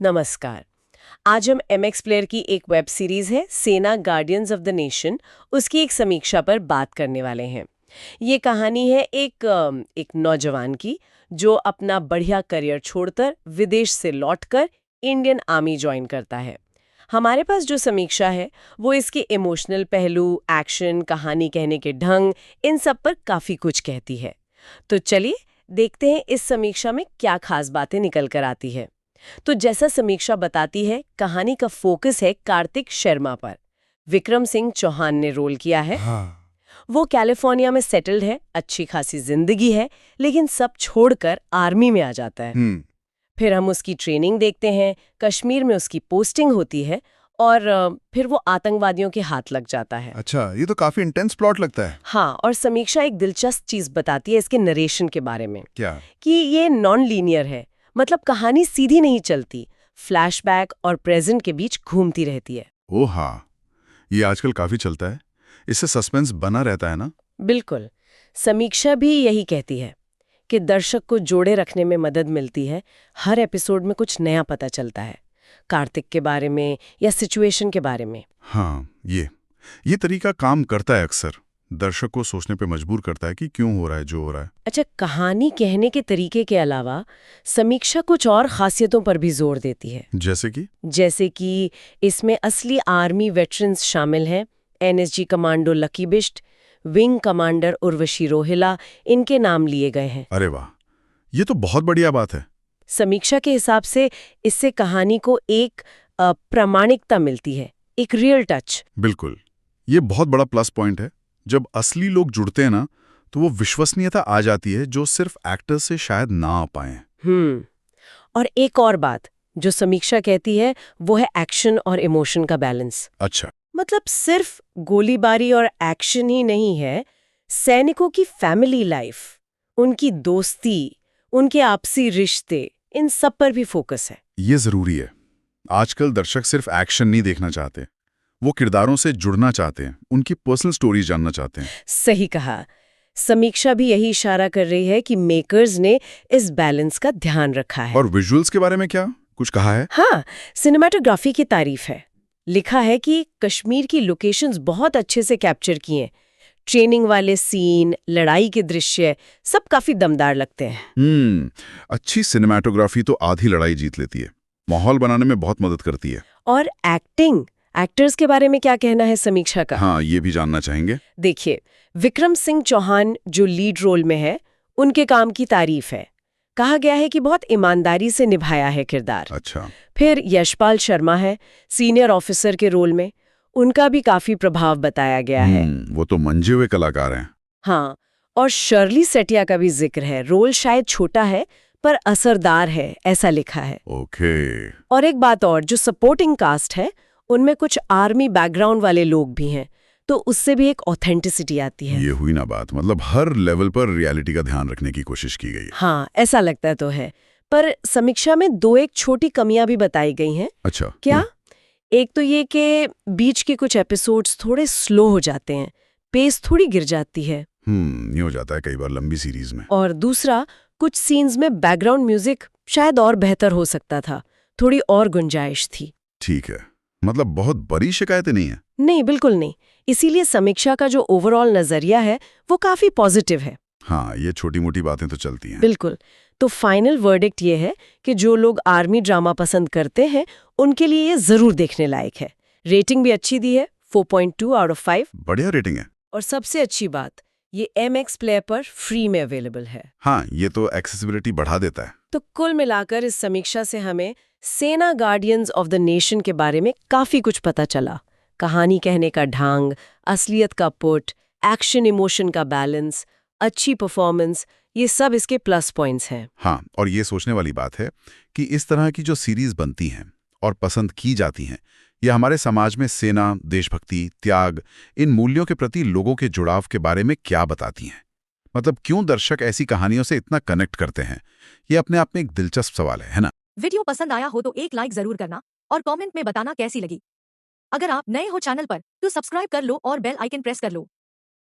नमस्कार। आज हम एमएक्स प्लेयर की एक वेब सीरीज है सेना गार्डियंस ऑफ द नेशन, उसकी एक समीक्षा पर बात करने वाले हैं। ये कहानी है एक नौजवान की जो अपना बढ़िया करियर छोड़कर विदेश से लौटकर इंडियन आर्मी ज्वाइन करता है। हमारे पास जो समीक्षा है वो इसके इमोशनल पहलू, एक्शन, कहानी कहने के ढंग, इन सब पर काफी कुछ कहती है। तो चलिए देखते हैं इस समीक्षा में क्या खास बातें निकल कर आती है। तो जैसा समीक्षा बताती है, कहानी का फोकस है कार्तिक शर्मा पर। विक्रम सिंह चौहान ने रोल किया है। हाँ। वो कैलिफोर्निया में सेटल्ड है, अच्छी खासी जिंदगी है, लेकिन सब छोड़कर आर्मी में आ जाता है। फिर हम उसकी ट्रेनिंग देखते हैं, कश्मीर में उसकी पोस्टिंग होती है और फिर वो आतंकवादियों के हाथ लग जाता है। अच्छा, ये तो काफी इंटेंस प्लॉट लगता है। हाँ, और समीक्षा एक दिलचस्प चीज बताती है इसके नरेशन के बारे में। क्या? कि ये नॉन लीनियर है, मतलब कहानी सीधी नहीं चलती, फ्लैशबैक और प्रेजेंट के बीच घूमती रहती है। ओह हाँ, ये आजकल काफी चलता है। इससे सस्पेंस बना रहता है ना। बिल्कुल। समीक्षा भी यही कहती है कि दर्शक को जोड़े रखने में मदद मिलती है। हर एपिसोड में कुछ नया पता चलता है, कार्तिक के बारे में या सिचुएशन के बारे में। हाँ, ये तरीका काम करता है अक्सर। दर्शक को सोचने पे मजबूर करता है कि क्यों हो रहा है जो हो रहा है। अच्छा, कहानी कहने के तरीके के अलावा समीक्षा कुछ और खासियतों पर भी जोर देती है। जैसे कि इसमें असली आर्मी वेटरन्स शामिल हैं। NSG commando Lucky Bisht, wing commander Urvashi Rohila, इनके नाम लिए गए हैं। अरे वाह, ये तो बहुत बढ़िया बात है। समीक्षा के हिसाब से इससे कहानी को एक प्रामाणिकता मिलती है, एक रियल टच। बिल्कुल, ये बहुत बड़ा प्लस पॉइंट है। जब असली लोग जुड़ते हैं ना, तो वो विश्वसनीयता आ जाती है जो सिर्फ एक्टर्स से शायद ना आ पाए। और एक और बात जो समीक्षा कहती है वो है एक्शन और इमोशन का बैलेंस। अच्छा। मतलब सिर्फ गोलीबारी और एक्शन ही नहीं है, सैनिकों की फैमिली लाइफ, उनकी दोस्ती, उनके आपसी रिश्ते, इन सब पर भी फोकस है। ये जरूरी है। आजकल दर्शक सिर्फ एक्शन नहीं देखना चाहते, वो किरदारों से जुड़ना चाहते हैं, उनकी पर्सनल स्टोरीज जानना चाहते हैं। सही कहा। समीक्षा भी यही इशारा कर रही है कि मेकर्स ने इस बैलेंस का ध्यान रखा है। और विजुअल्स के बारे में क्या कुछ कहा है? हाँ, सिनेमाटोग्राफी की तारीफ है। लिखा है कि कश्मीर की लोकेशंस बहुत अच्छे से कैप्चर किए हैं। ट्रेनिंग वाले सीन, लड़ाई के दृश्य, सब काफी दमदार लगते हैं। अच्छी सिनेमाटोग्राफी तो आधी लड़ाई जीत लेती है, माहौल बनाने में बहुत मदद करती है। और एक्टर्स के बारे में क्या कहना है समीक्षा का? हाँ, ये भी जानना चाहेंगे। देखिए, विक्रम सिंह चौहान जो लीड रोल में है, उनके काम की तारीफ है। कहा गया है कि बहुत ईमानदारी से निभाया है किरदार। अच्छा। फिर यशपाल शर्मा है सीनियर ऑफिसर के रोल में, उनका भी काफी प्रभाव बताया गया है। वो तो मंजे हुए कलाकार हैं। हाँ, और शर्ली सेटिया का भी जिक्र है। रोल शायद छोटा है पर असरदार है, ऐसा लिखा है। ओके। और एक बात और, जो सपोर्टिंग कास्ट है उनमें कुछ आर्मी बैकग्राउंड वाले लोग भी हैं, तो उससे भी एक ऑथेंटिसिटी आती है। ये हुई ना बात, मतलब हर लेवल पर रियलिटी का ध्यान रखने की कोशिश की गई। हाँ, ऐसा लगता तो है। पर समीक्षा में दो एक छोटी कमियां भी बताई गई हैं। अच्छा। क्या? एक तो ये कि बीच के कुछ एपिसोड्स थोड़े स्लो हो जाते हैं, पेस थोड़ी गिर जाती है। ये हो जाता है कई बार लंबी सीरीज में। और दूसरा, कुछ सीन्स में बैकग्राउंड म्यूजिक शायद और बेहतर हो सकता था, थोड़ी और गुंजाइश थी। ठीक है, मतलब बहुत बड़ी शिकायतें नहीं है। नहीं, बिल्कुल नहीं। इसीलिए समीक्षा का जो ओवरऑल नजरिया है वो काफी पॉजिटिव है। हाँ, ये छोटी मोटी बातें तो चलती हैं। बिल्कुल। तो फाइनल वर्डिक्ट ये है कि जो लोग आर्मी ड्रामा पसंद करते हैं उनके लिए ये जरूर देखने लायक है। रेटिंग भी अच्छी दी है, 4.2 आउट ऑफ 5। बढ़िया रेटिंग है। और सबसे अच्छी बात, ये एमएक्स प्लेयर पर फ्री में अवेलेबल है। हाँ, ये तो एक्सेसिबिलिटी बढ़ा देता है। तो कुल मिलाकर इस समीक्षा से हमें सेना गार्डियंस ऑफ द नेशन के बारे में काफी कुछ पता चला। कहानी कहने का ढंग, असलियत का पुट, एक्शन इमोशन का बैलेंस, अच्छी परफॉर्मेंस, ये सब इसके प्लस पॉइंट्स हैं। हाँ, और ये सोचने वाली बात है कि इस तरह की जो सीरीज बनती हैं और पसंद की जाती हैं, ये हमारे समाज में सेना, देशभक्ति, त्याग, इन मूल्यों के प्रति लोगों के जुड़ाव के बारे में क्या बताती हैं। मतलब क्यों दर्शक ऐसी कहानियों से इतना कनेक्ट करते हैं, ये अपने आप में एक दिलचस्प सवाल है ना? वीडियो पसंद आया हो तो एक लाइक जरूर करना और कमेंट में बताना कैसी लगी। अगर आप नए हो चैनल पर तो सब्सक्राइब कर लो और बेल आइकन प्रेस कर लो